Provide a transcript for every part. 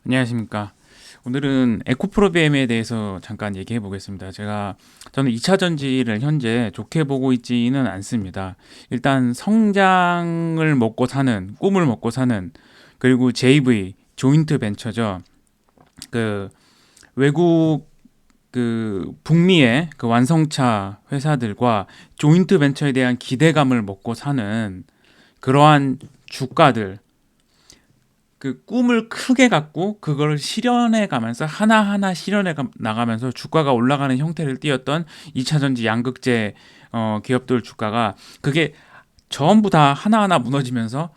안녕하십니까. 오늘은 에코프로비엠에 대해서 잠깐 얘기해 보겠습니다. 저는 2차 전지를 현재 좋게 보고 있지는 않습니다. 일단 성장을 먹고 사는, 꿈을 먹고 사는, 그리고 JV, 조인트 벤처죠. 그 외국 북미의 그 완성차 회사들과 조인트 벤처에 대한 기대감을 먹고 사는 그러한 주가들, 그 꿈을 크게 갖고 그걸 실현해 가면서 하나하나 나가면서 주가가 올라가는 형태를 띠었던 2차 전지 양극재 기업들 주가가 그게 전부 다 하나하나 무너지면서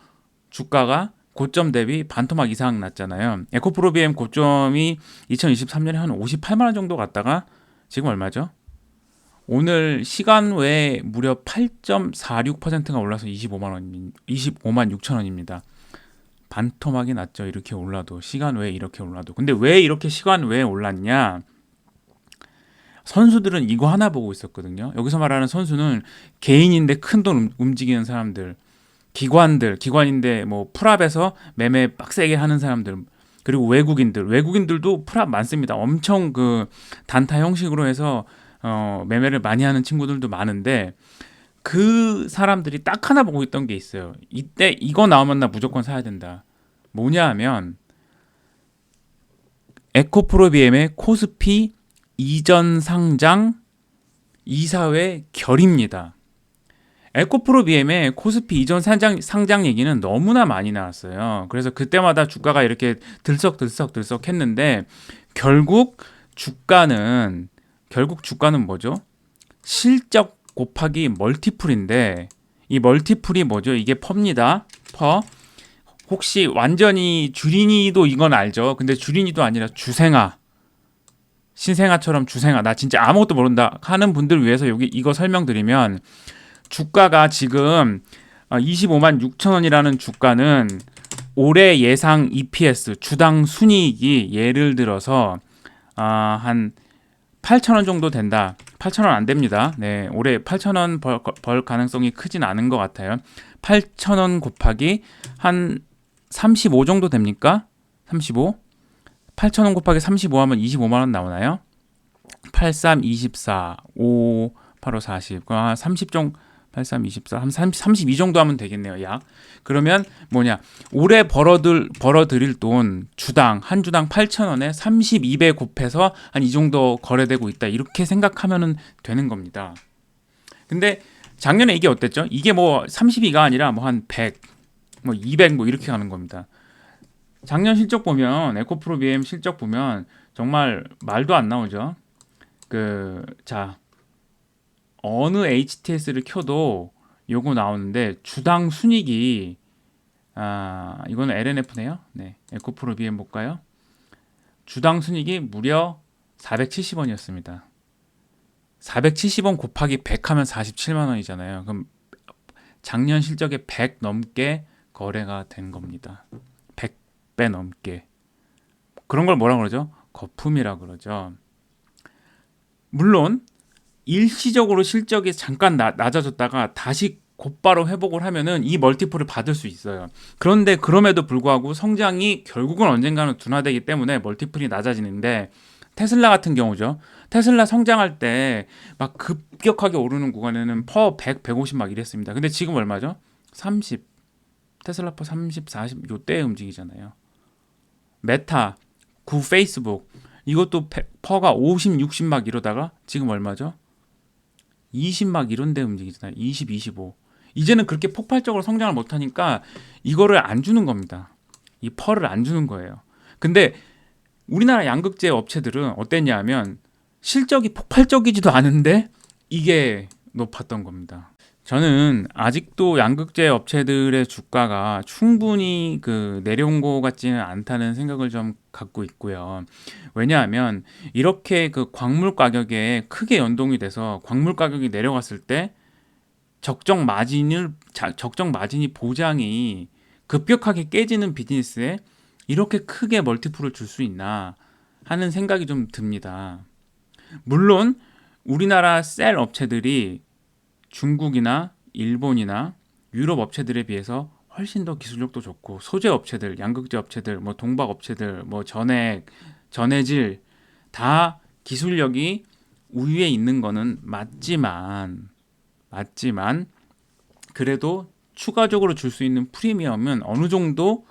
주가가 고점 대비 반토막 이상 났잖아요. 에코프로비엠 고점이 2023년에 한 58만 원 정도 갔다가 지금 얼마죠? 오늘 시간 외에 무려 8.46%가 올라서 25만 6천 원입니다. 반토막이 났죠. 이렇게 올라도 시간 외에 이렇게 올라도. 근데 왜 이렇게 시간 외에 올랐냐? 선수들은 이거 하나 보고 있었거든요. 여기서 말하는 선수는 개인인데 큰 돈 움직이는 사람들, 기관인데 뭐 풀업에서 매매 빡세게 하는 사람들, 그리고 외국인들도 풀업 많습니다. 엄청 그 단타 형식으로 해서 매매를 많이 하는 친구들도 많은데 그 사람들이 딱 하나 보고 있던 게 있어요. 이때 이거 나오면 나 무조건 사야 된다. 뭐냐 하면 에코프로비엠의 코스피 이전 상장 이사회 결입니다. 에코프로비엠의 코스피 이전 상장 얘기는 너무나 많이 나왔어요. 그래서 그때마다 주가가 이렇게 들썩들썩 했는데 결국 주가는 뭐죠? 실적 곱하기 멀티플인데 이 멀티플이 뭐죠? 이게 퍼입니다. 퍼. 혹시 완전히 주린이도 이건 알죠? 근데 주린이도 아니라 주생아, 신생아처럼 주생아, 나 진짜 아무것도 모른다 하는 분들 위해서 여기 이거 설명드리면 주가가 지금 25만 6천 원이라는 주가는 올해 예상 EPS 주당 순이익이 예를 들어서 한 8천 원 정도 된다. 8천 원 안 됩니다. 네, 올해 8천 원 벌 가능성이 크진 않은 것 같아요. 8천 원 곱하기 한 35 정도 됩니까? 35? 8,000원 곱하기 35 하면 25만 원 나오나요? 83, 24, 5, 85, 40. 30 정도 83, 24, 한 32 정도 하면 되겠네요. 약. 그러면 뭐냐? 올해 벌어들일 돈 주당 한 주당 8,000원에 32배 곱해서 한 이 정도 거래되고 있다. 이렇게 생각하면 되는 겁니다. 근데 작년에 이게 어땠죠? 이게 뭐 32가 아니라 뭐 한 100, 뭐 200 뭐 이렇게 가는 겁니다. 작년 실적 보면 에코프로비엠 실적 보면 정말 말도 안 나오죠. 자, 어느 HTS를 켜도 요거 나오는데 주당 순익이 이거는 LNF네요. 네. 에코프로비엠 볼까요? 주당 순익이 무려 470원이었습니다. 470원 곱하기 100 하면 47만 원이잖아요. 그럼 작년 실적에 100 넘게 거래가 된 겁니다. 100배 넘게. 그런 걸 뭐라 그러죠? 거품이라 그러죠. 물론 일시적으로 실적이 잠깐 낮아졌다가 다시 곧바로 회복을 하면은 이 멀티플을 받을 수 있어요. 그런데 그럼에도 불구하고 성장이 결국은 언젠가는 둔화되기 때문에 멀티플이 낮아지는데 테슬라 같은 경우죠. 테슬라 성장할 때 막 급격하게 오르는 구간에는 퍼 100, 150 막 이랬습니다. 근데 지금 얼마죠? 30. 테슬라 퍼 30, 40 요때 움직이잖아요. 메타, 페이스북 이것도 퍼가 50, 60 막 이러다가 지금 얼마죠? 20 막 이런 데 움직이잖아요. 20, 25. 이제는 그렇게 폭발적으로 성장을 못하니까 이거를 안 주는 겁니다. 이 펄을 안 주는 거예요. 근데 우리나라 양극재 업체들은 어땠냐 하면 실적이 폭발적이지도 않은데 이게 높았던 겁니다. 저는 아직도 양극재 업체들의 주가가 충분히 내려온 것 같지는 않다는 생각을 좀 갖고 있고요. 왜냐하면 이렇게 그 광물 가격에 크게 연동이 돼서 광물 가격이 내려갔을 때 적정 마진이 보장이 급격하게 깨지는 비즈니스에 이렇게 크게 멀티플을 줄 수 있나 하는 생각이 좀 듭니다. 물론 우리나라 셀 업체들이 중국이나 일본이나 유럽 업체들에 비해서 훨씬 더 기술력도 좋고 소재 업체들, 양극재 업체들, 뭐 동박 업체들, 뭐 전액, 전해질 다 기술력이 우위에 있는 거는 맞지만 그래도 추가적으로 줄 수 있는 프리미엄은 어느 정도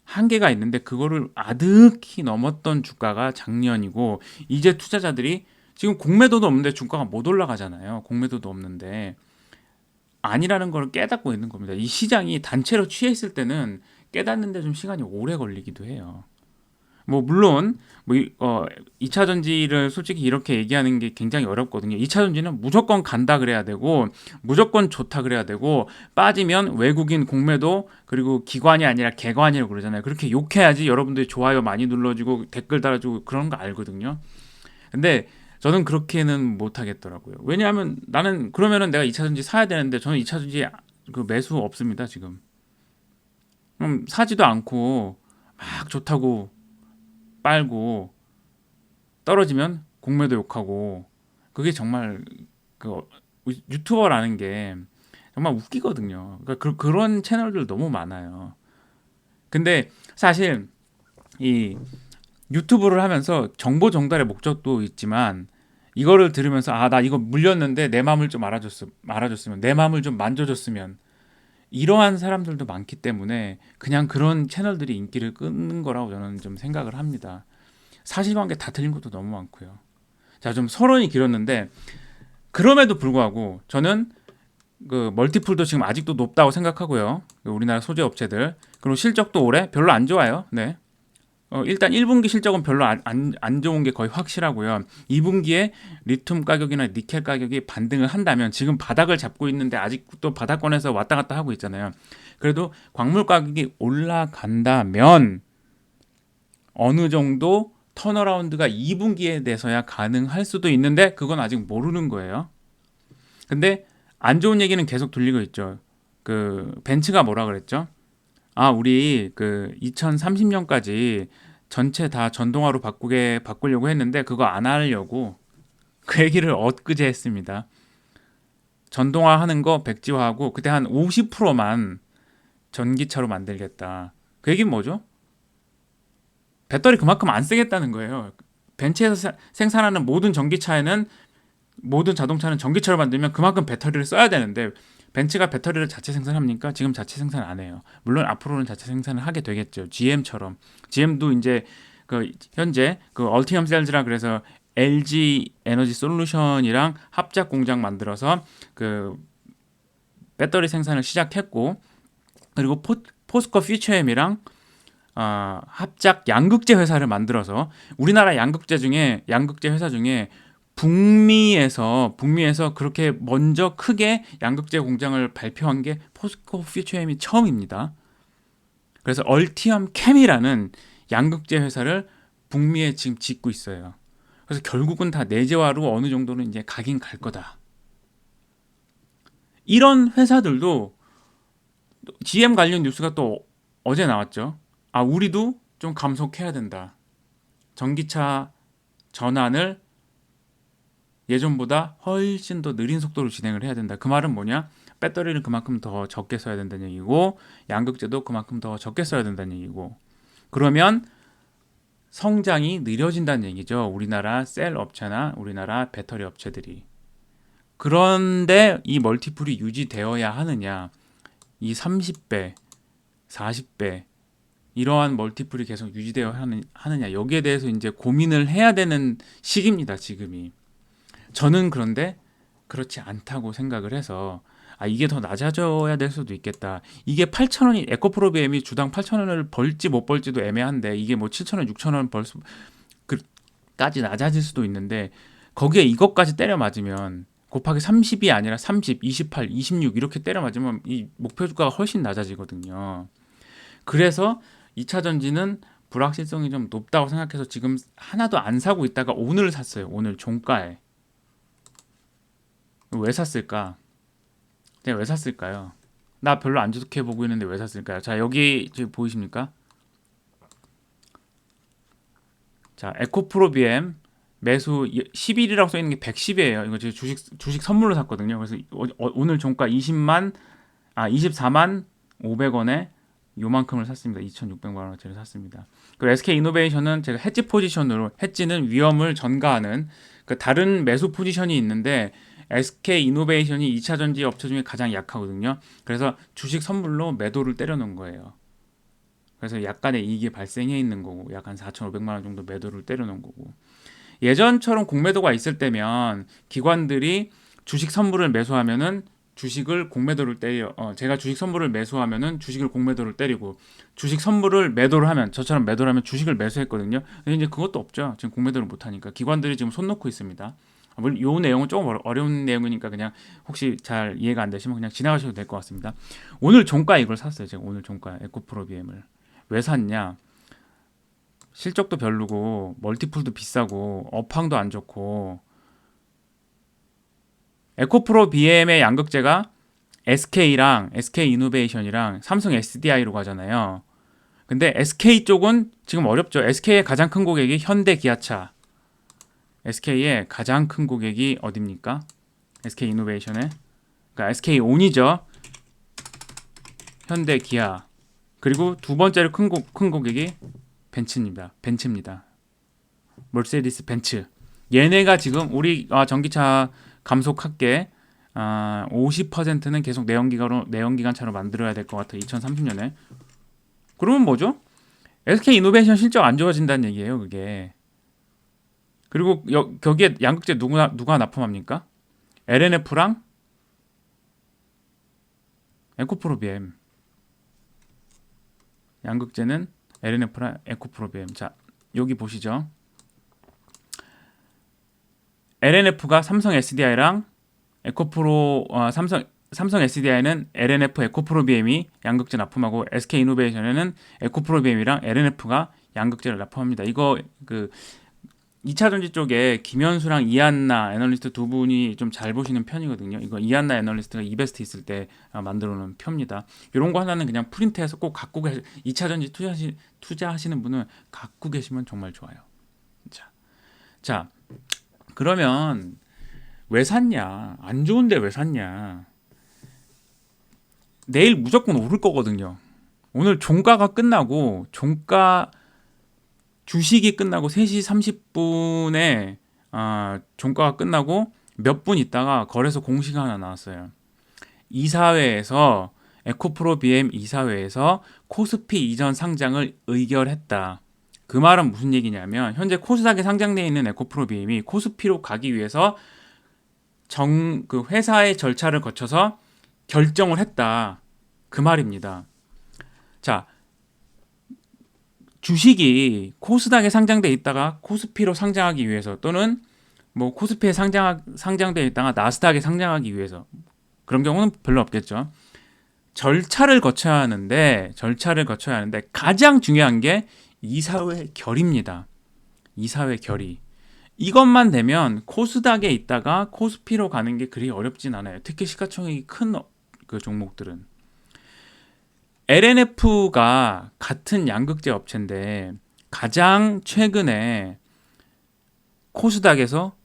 한계가 있는데 그거를 아득히 넘었던 주가가 작년이고 이제 투자자들이 지금 공매도도 없는데 주가가 못 올라가잖아요. 공매도도 없는데 아니라는 걸 깨닫고 있는 겁니다. 이 시장이 단체로 취해 있을 때는 깨닫는데 좀 시간이 오래 걸리기도 해요. 뭐 물론 뭐 2차 전지를 솔직히 이렇게 얘기하는 게 굉장히 어렵거든요. 2차 전지는 무조건 간다 그래야 되고 무조건 좋다 그래야 되고 빠지면 외국인 공매도 그리고 기관이 아니라 개관이라고 그러잖아요. 그렇게 욕해야지 여러분들이 좋아요 많이 눌러주고 댓글 달아주고 그런 거 알거든요. 근데 저는 그렇게는 못 하겠더라고요. 왜냐하면 나는 그러면은 내가 2차 전지 사야 되는데 저는 2차 전지 그 매수 없습니다 지금. 사지도 않고 막 좋다고 빨고 떨어지면 공매도 욕하고 그게 정말 그 유튜버라는 게 정말 웃기거든요. 그러니까 그런 채널들 너무 많아요. 근데 사실 이 유튜브를 하면서 정보 전달의 목적도 있지만 이거를 들으면서 아 나 이거 물렸는데 내 마음을 좀 알아줬으면 내 마음을 좀 만져줬으면 이러한 사람들도 많기 때문에 그냥 그런 채널들이 인기를 끄는 거라고 저는 좀 생각을 합니다. 사실관계 다 틀린 것도 너무 많고요. 자, 좀 서론이 길었는데 그럼에도 불구하고 저는 그 멀티풀도 지금 아직도 높다고 생각하고요. 우리나라 소재 업체들 그리고 실적도 올해 별로 안 좋아요. 네. 일단 1분기 실적은 별로 안 좋은 게 거의 확실하고요. 2분기에 리튬 가격이나 니켈 가격이 반등을 한다면 지금 바닥을 잡고 있는데 아직도 바닥권에서 왔다 갔다 하고 있잖아요. 그래도 광물 가격이 올라간다면 어느 정도 턴어라운드가 2분기에 돼서야 가능할 수도 있는데 그건 아직 모르는 거예요. 근데 안 좋은 얘기는 계속 들리고 있죠. 그 벤츠가 뭐라 그랬죠? 아, 우리 그 2030년까지 전체 다 전동화로 바꾸려고 했는데 그거 안 하려고 그 얘기를 엊그제 했습니다. 전동화 하는 거 백지화하고 그때 한 50%만 전기차로 만들겠다. 그 얘기는 뭐죠? 배터리 그만큼 안 쓰겠다는 거예요. 벤츠에서 생산하는 모든 자동차는 전기차로 만들면 그만큼 배터리를 써야 되는데 벤츠가 배터리를 자체 생산합니까? 지금 자체 생산 안 해요. 물론 앞으로는 자체 생산을 하게 되겠죠. GM처럼. GM도 이제 그 현재 그 얼티엄 셀즈라 그래서 LG 에너지 솔루션이랑 합작 공장 만들어서 그 배터리 생산을 시작했고 그리고 포스코 퓨처엠이랑 합작 양극재 회사를 만들어서 우리나라 양극재 회사 중에 북미에서 그렇게 먼저 크게 양극재 공장을 발표한 게 포스코 퓨처엠이 처음입니다. 그래서 얼티엄 캠이라는 양극재 회사를 북미에 지금 짓고 있어요. 그래서 결국은 다 내재화로 어느 정도는 이제 가긴 갈 거다. 이런 회사들도 GM 관련 뉴스가 또 어제 나왔죠. 아, 우리도 좀 감속해야 된다. 전기차 전환을 예전보다 훨씬 더 느린 속도로 진행을 해야 된다. 그 말은 뭐냐? 배터리를 그만큼 더 적게 써야 된다는 얘기고 양극재도 그만큼 더 적게 써야 된다는 얘기고 그러면 성장이 느려진다는 얘기죠. 우리나라 셀 업체나 우리나라 배터리 업체들이. 그런데 이 멀티플이 유지되어야 하느냐? 이 30배, 40배 이러한 멀티플이 계속 유지되어야 하느냐? 여기에 대해서 이제 고민을 해야 되는 시기입니다. 지금이. 저는 그런데 그렇지 않다고 생각을 해서 이게 더 낮아져야 될 수도 있겠다. 이게 8,000원이 에코프로 BM이 주당 8,000원을 벌지 못 벌지도 애매한데 이게 뭐 7,000원, 6,000원 까지 낮아질 수도 있는데 거기에 이것까지 때려 맞으면 곱하기 30이 아니라 30, 28, 26 이렇게 때려 맞으면 이 목표 주가가 훨씬 낮아지거든요. 그래서 2차 전지는 불확실성이 좀 높다고 생각해서 지금 하나도 안 사고 있다가 오늘 샀어요. 오늘 종가에. 왜 샀을까? 내가 왜 샀을까요? 나 별로 안 좋게 보고 있는데 왜 샀을까요? 자, 여기 지금 보이십니까? 자, 에코프로 BM 매수 10일이라고 써 있는 게 110이에요. 이거 제가 주식 선물로 샀거든요. 그래서 오늘 종가 24만 500원에 요만큼을 샀습니다. 2,600만 원어치를 샀습니다. 그리고 SK 이노베이션은 제가 해지 포지션으로, 해지는 위험을 전가하는 그 다른 매수 포지션이 있는데 SK 이노베이션이 2차 전지 업체 중에 가장 약하거든요. 그래서 주식 선물로 매도를 때려 놓은 거예요. 그래서 약간의 이익이 발생해 있는 거고, 약 한 4,500만 원 정도 매도를 때려 놓은 거고. 예전처럼 공매도가 있을 때면 기관들이 주식 선물을 매수하면은 주식을 공매도를 때려, 제가 주식 선물을 매수하면은 주식을 공매도를 때리고, 주식 선물을 매도를 하면, 저처럼 매도를 하면 주식을 매수했거든요. 근데 이제 그것도 없죠. 지금 공매도를 못 하니까 기관들이 지금 손 놓고 있습니다. 물론 이 내용은 조금 어려운 내용이니까 그냥 혹시 잘 이해가 안 되시면 그냥 지나가셔도 될 것 같습니다. 오늘 종가 이걸 샀어요. 제가 오늘 종가 에코프로비엠을 왜 샀냐? 실적도 별로고 멀티플도 비싸고 업황도 안 좋고, 에코프로 BM의 양극재가 SK랑 SK이노베이션이랑 삼성 SDI로 가잖아요. 근데 SK 쪽은 지금 어렵죠. SK의 가장 큰 고객이 현대기아차. SK의 가장 큰 고객이 어딥니까? SK이노베이션의, 그러니까 SK온이죠. 현대기아. 그리고 두 번째로 큰 고객이 벤츠입니다. 머세디스 벤츠. 얘네가 지금 우리 전기차 감속할게, 50%는 계속 내연기관차로 만들어야 될 것 같아. 2030년에. 그러면 뭐죠? SK 이노베이션 실적 안 좋아진다는 얘기예요, 그게. 그리고 거기에 양극재 누가 납품합니까? LNF랑 에코프로비엠. 양극재는 LNF랑 에코프로비엠. 자, 여기 보시죠. LNF가 삼성 SDI랑 삼성 SDI는 LNF 에코프로비엠이 양극재 납품하고, SK 이노베이션에는 에코프로비엠이랑 LNF가 양극재를 납품합니다. 이거 그 2차 전지 쪽에 김현수랑 이한나 애널리스트 두 분이 좀 잘 보시는 편이거든요. 이거 이한나 애널리스트가 이베스트 있을 때 만들어 놓은 표입니다. 이런 거 하나는 그냥 프린트해서 꼭 갖고 2차 전지 투자하시는 분은 갖고 계시면 정말 좋아요. 자, 그러면 왜 샀냐? 안 좋은데 왜 샀냐? 내일 무조건 오를 거거든요. 오늘 종가가 끝나고, 주식이 끝나고 3시 30분에 종가가 끝나고 몇 분 있다가 거래소 공시가 하나 나왔어요. 이사회에서, 에코프로 BM 이사회에서 코스피 이전 상장을 의결했다. 그 말은 무슨 얘기냐면, 현재 코스닥에 상장되어 있는 에코프로 BM이 코스피로 가기 위해서 그 회사의 절차를 거쳐서 결정을 했다. 그 말입니다. 자, 주식이 코스닥에 상장돼 있다가 코스피로 상장하기 위해서, 또는 뭐 코스피에 상장돼 있다가 나스닥에 상장하기 위해서, 그런 경우는 별로 없겠죠. 절차를 거쳐야 하는데 가장 중요한 게 이사회 결의입니다. 이사회 결의. 이것만 되면 코스닥에 있다가 코스피로 가는 게 그리 어렵진 않아요. 특히 시가총액이 큰 그 종목들은. LNF가 같은 양극재 업체인데 가장 최근에 코스닥에서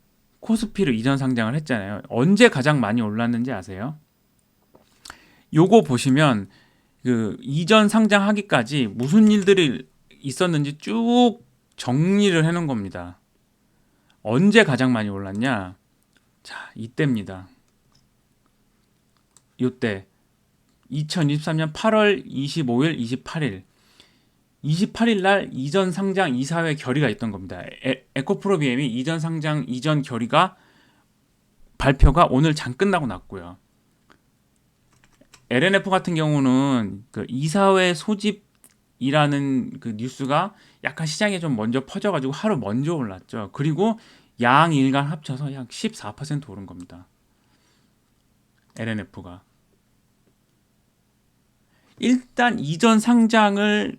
코스피로 이전 상장을 했잖아요. 언제 가장 많이 올랐는지 아세요? 요거 보시면 그 이전 상장하기까지 무슨 일들이 있었는지 쭉 정리를 해놓은 겁니다. 언제 가장 많이 올랐냐? 자, 이때입니다. 이때 2023년 8월 25일, 28일 날 이전 상장 이사회 결의가 있던 겁니다. 에코프로비엠이 이전 상장 이전 결의가 발표가 오늘 장 끝나고 났고요. LNF 같은 경우는 그 이사회 소집이라는 그 뉴스가 약간 시장에 좀 먼저 퍼져가지고 하루 먼저 올랐죠. 그리고 양일간 합쳐서 약 14% 오른 겁니다. LNF가. 일단 이전 상장을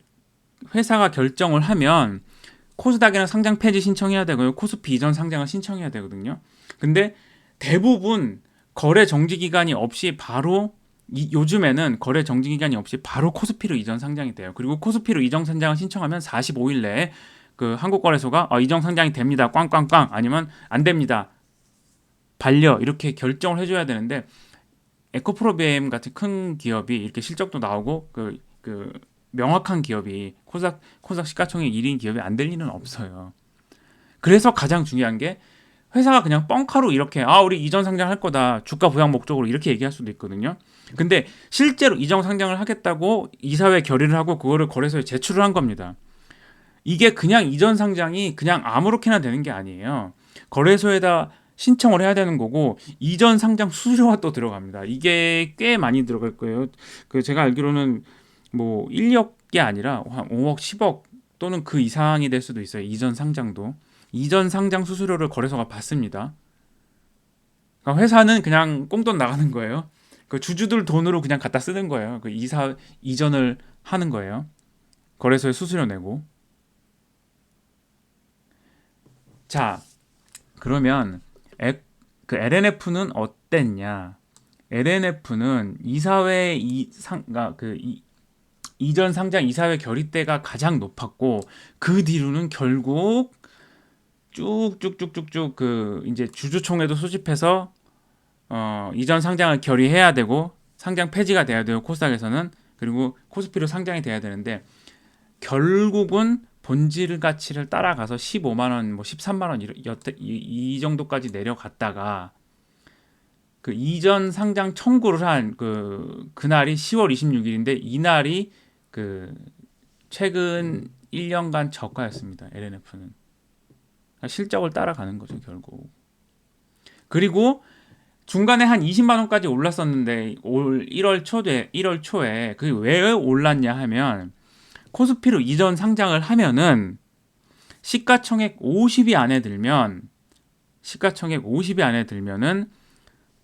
회사가 결정을 하면 코스닥이랑 상장 폐지 신청해야 되고요. 코스피 이전 상장을 신청해야 되거든요. 근데 대부분 거래 정지 기간이 없이 바로 요즘에는 거래 정지 기간이 없이 바로 코스피로 이전 상장이 돼요. 그리고 코스피로 이전 상장을 신청하면 45일 내에 그 한국거래소가 이전 상장이 됩니다. 꽝꽝꽝, 아니면 안 됩니다. 반려, 이렇게 결정을 해줘야 되는데, 에코프로비엠 같은 큰 기업이 이렇게 실적도 나오고 그 명확한 기업이 코스닥 시가총액 1위인 기업이 안 될 리는 없어요. 그래서 가장 중요한 게 회사가 그냥 뻥카로 이렇게 우리 이전 상장할 거다 주가 부양 목적으로 이렇게 얘기할 수도 있거든요. 근데 실제로 이전 상장을 하겠다고 이사회 결의를 하고 그거를 거래소에 제출을 한 겁니다. 이게 그냥 이전 상장이 그냥 아무렇게나 되는 게 아니에요. 거래소에다 신청을 해야 되는 거고 이전 상장 수수료가 또 들어갑니다. 이게 꽤 많이 들어갈 거예요. 그 제가 알기로는 뭐 1억이 아니라 한 5억, 10억 또는 그 이상이 될 수도 있어요. 이전 상장도. 이전 상장 수수료를 거래소가 받습니다. 그러니까 회사는 그냥 꽁돈 나가는 거예요. 그 주주들 돈으로 그냥 갖다 쓰는 거예요. 그 이전을 하는 거예요. 거래소에 수수료 내고. 자, 그러면 그 LNF는 어땠냐? LNF는 이사회 이전 상장 이사회 결의 때가 가장 높았고 그 뒤로는 결국 쭉쭉쭉쭉쭉 그 이제 주주총회도 소집해서 이전 상장을 결의해야 되고 상장 폐지가 돼야 돼요. 코스닥에서는. 그리고 코스피로 상장이 돼야 되는데 결국은 본질 가치를 따라가서 15만 원, 뭐 13만 원 이 정도까지 내려갔다가 그 이전 상장 청구를 한 그날이 10월 26일인데 이날이 그 최근 1년간 저가였습니다. LNF는 실적을 따라가는 거죠, 결국. 그리고 중간에 한 20만 원까지 올랐었는데 올 1월 초에 그게 왜 올랐냐 하면 코스피로 이전 상장을 하면은 시가총액 50이 안에 들면은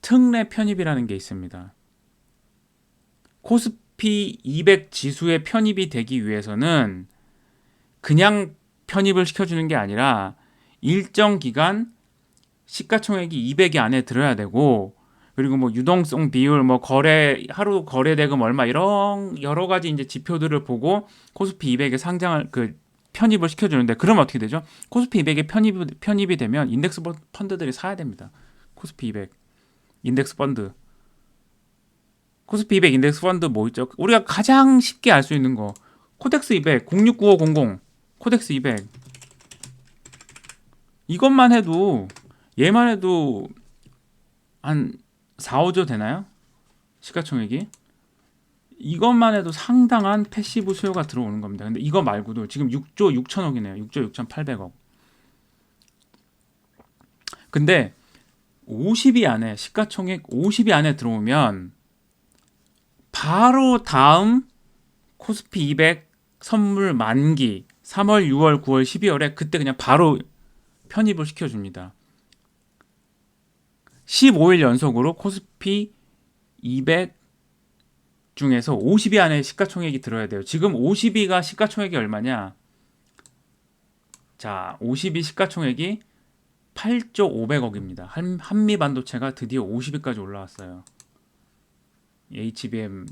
특례 편입이라는 게 있습니다. 코스피 200 지수에 편입이 되기 위해서는 그냥 편입을 시켜주는 게 아니라 일정 기간 시가총액이 200이 안에 들어야 되고 그리고 뭐 유동성 비율, 뭐 하루 거래 대금 얼마 이런 여러 가지 이제 지표들을 보고 코스피 200에 상장을 편입을 시켜주는데 그러면 어떻게 되죠? 코스피 200에 편입이 되면 인덱스 펀드들이 사야 됩니다. 코스피 200 인덱스 펀드. 코스피 200 인덱스 펀드 뭐 있죠? 우리가 가장 쉽게 알 수 있는 거 코덱스 200 069500 코덱스 200 이것만 해도 얘만 해도 한 4, 5조 되나요? 시가총액이 이것만 해도 상당한 패시브 수요가 들어오는 겁니다. 근데 이거 말고도 지금 6조 6천억이네요. 6조 6,800억. 근데 50이 안에 시가총액 50이 안에 들어오면 바로 다음 코스피 200 선물 만기 3월, 6월, 9월, 12월에 그때 그냥 바로 편입을 시켜줍니다. 15일 연속으로 코스피 200 중에서 50위 안에 시가총액이 들어야 돼요. 지금 50위가 시가총액이 얼마냐? 자, 50위 시가총액이 8조 500억입니다. 한미반도체가 드디어 50위까지 올라왔어요. HBM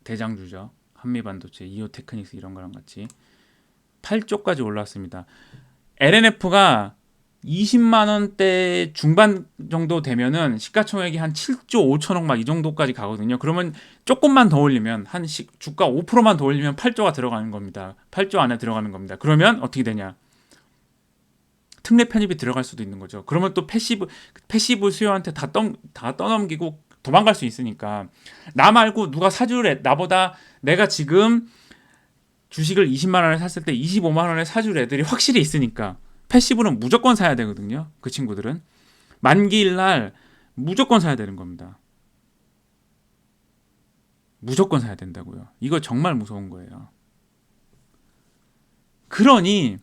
대장주죠. 한미반도체, 이오테크닉스 이런 거랑 같이 8조까지 올라왔습니다. LNF가 20만 원대 중반 정도 되면은 시가총액이 한 7조 5천억 막 이 정도까지 가거든요. 그러면 조금만 더 올리면 주가 5%만 더 올리면 8조가 들어가는 겁니다. 8조 안에 들어가는 겁니다. 그러면 어떻게 되냐? 특례 편입이 들어갈 수도 있는 거죠. 그러면 또 패시브 수요한테 다 떠넘기고 도망갈 수 있으니까 나 말고 누가 사주래 나보다 내가 지금 주식을 20만 원에 샀을 때 25만 원에 사줄 애들이 확실히 있으니까 패시브는 무조건 사야 되거든요. 그 친구들은 만기일 날 무조건 사야 되는 겁니다. 무조건 사야 된다고요. 이거 정말 무서운 거예요. 그러니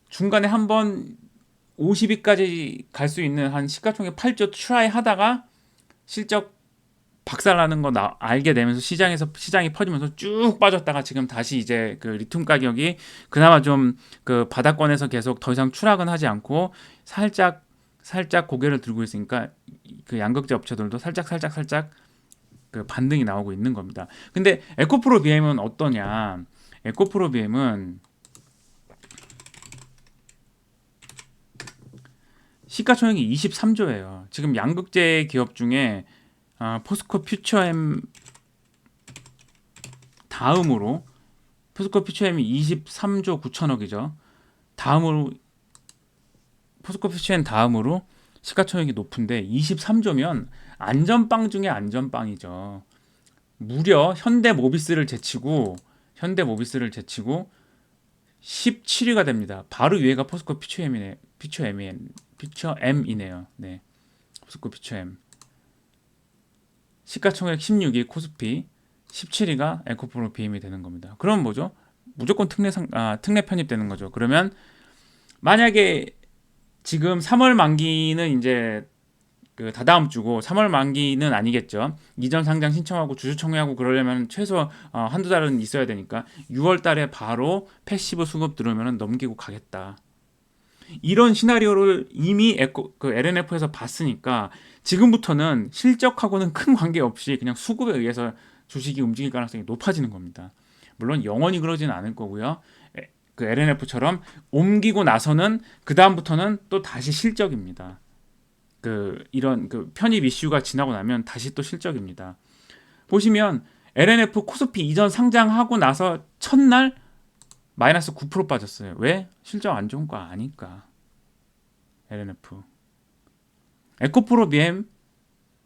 중간에 한번 50위까지 갈 수 있는 한 시가총액 8조 트라이 하다가 실적 박살나는 거 알게 되면서 시장이 퍼지면서 쭉 빠졌다가 지금 다시 이제 그 리튬 가격이 그나마 좀 그 바닥권에서 계속 더 이상 추락은 하지 않고 살짝 고개를 들고 있으니까 그 양극재 업체들도 살짝 그 반등이 나오고 있는 겁니다. 근데 에코프로 BM은 어떠냐? 에코프로 BM은 시가총액이 23조예요. 지금 양극재 기업 중에 포스코 퓨처엠 다음으로 포스코 피처엠이 23조 9천억이죠. 다음으로 포스코 피처엠 다음으로 시가총액이 높은데 23조면 안전빵 중에 안전빵이죠. 무려 현대모비스를 제치고 17위가 됩니다. 바로 위에가 포스코 피처엠이네요. 네. 포스코 피처엠. 시가총액 16위 코스피, 17위가 에코프로 BM이 되는 겁니다. 그럼 뭐죠? 무조건 특례 편입되는 거죠. 그러면 만약에 지금 3월 만기는 이제 그 다다음 주고 3월 만기는 아니겠죠. 이전 상장 신청하고 주주 청구하고 그러려면 최소 한두 달은 있어야 되니까 6월 달에 바로 패시브 수급 들어오면 넘기고 가겠다. 이런 시나리오를 이미 LNF에서 봤으니까 지금부터는 실적하고는 큰 관계없이 그냥 수급에 의해서 주식이 움직일 가능성이 높아지는 겁니다. 물론 영원히 그러지는 않을 거고요. 그 LNF처럼 옮기고 나서는 그 다음부터는 또 다시 실적입니다. 이런 편입 이슈가 지나고 나면 다시 또 실적입니다. 보시면 LNF 코스피 이전 상장하고 나서 첫날 마이너스 9% 빠졌어요. 왜? 실적 안 좋은 거 아니까. LNF. 에코프로 BM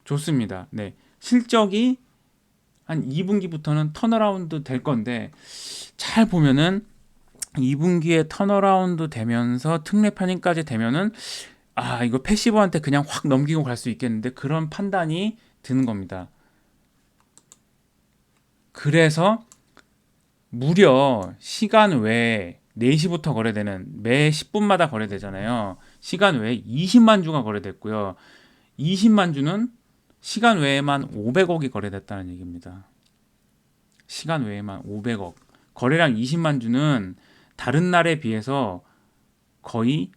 좋습니다. 네. 실적이 한 2분기부터는 턴어라운드 될 건데 잘 보면은 2분기에 턴어라운드 되면서 특례 편입까지 되면은 이거 패시브한테 그냥 확 넘기고 갈 수 있겠는데 그런 판단이 드는 겁니다. 그래서 무려 시간 외에 4시부터 거래되는 매 10분마다 거래되잖아요. 시간 외에 20만 주가 거래됐고요. 20만 주는 시간 외에만 500억이 거래됐다는 얘기입니다. 시간 외에만 500억. 거래량 20만 주는 다른 날에 비해서 거의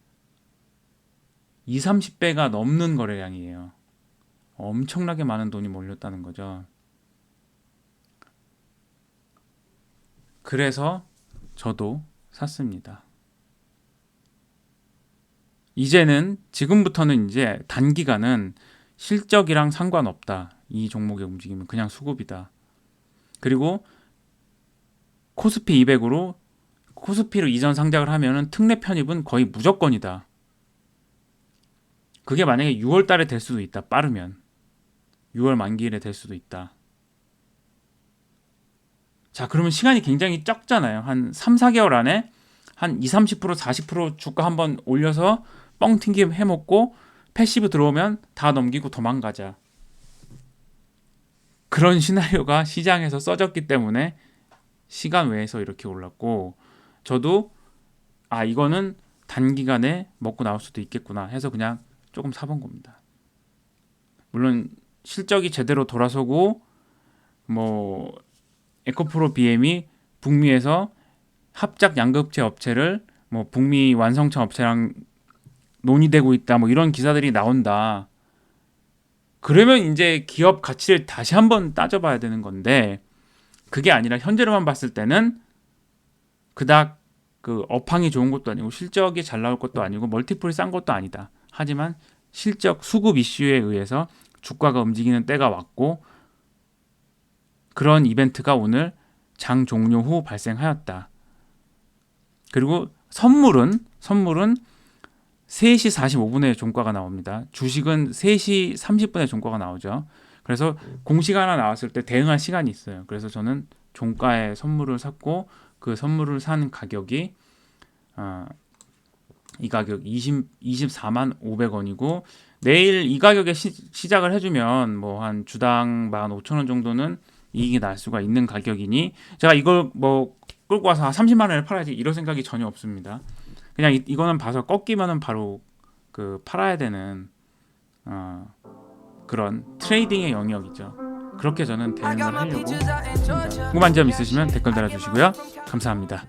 30배가 넘는 거래량이에요. 엄청나게 많은 돈이 몰렸다는 거죠. 그래서 저도 샀습니다. 지금부터는 이제 단기간은 실적이랑 상관없다. 이 종목의 움직임은 그냥 수급이다. 그리고 코스피 200으로 코스피로 이전 상장을 하면은 특례 편입은 거의 무조건이다. 그게 만약에 6월 달에 될 수도 있다. 빠르면 6월 만기일에 될 수도 있다. 자, 그러면 시간이 굉장히 적잖아요. 한 3, 4개월 안에 한 20, 30%, 40% 주가 한번 올려서 뻥 튕김 해먹고 패시브 들어오면 다 넘기고 도망가자. 그런 시나리오가 시장에서 써졌기 때문에 시간 외에서 이렇게 올랐고 저도 이거는 단기간에 먹고 나올 수도 있겠구나 해서 그냥 조금 사본 겁니다. 물론 실적이 제대로 돌아서고 에코프로 BM이 북미에서 합작 양극재 업체를 북미 완성차 업체랑 논의되고 있다 이런 기사들이 나온다. 그러면 이제 기업 가치를 다시 한번 따져봐야 되는 건데 그게 아니라 현재로만 봤을 때는 그닥 업황이 좋은 것도 아니고 실적이 잘 나올 것도 아니고 멀티플이 싼 것도 아니다. 하지만 실적 수급 이슈에 의해서 주가가 움직이는 때가 왔고 그런 이벤트가 오늘 장 종료 후 발생하였다. 그리고 선물은 3시 45분에 종가가 나옵니다. 주식은 3시 30분에 종가가 나오죠. 그래서 공시가 하나 나왔을 때 대응할 시간이 있어요. 그래서 저는 종가에 선물을 샀고 그 선물을 산 가격이 이 가격 24만 500원이고 내일 이 가격에 시작을 해주면 한 주당 15,000원 정도는 이익이 날 수가 있는 가격이니 제가 이걸 끌고 와서 30만 원에 팔아야지 이런 생각이 전혀 없습니다. 그냥 이거는 봐서 꺾이면은 바로 팔아야 되는 그런 트레이딩의 영역이죠. 그렇게 저는 대응을 하려고 합니다. 궁금한 점 있으시면 댓글 달아주시고요. 감사합니다.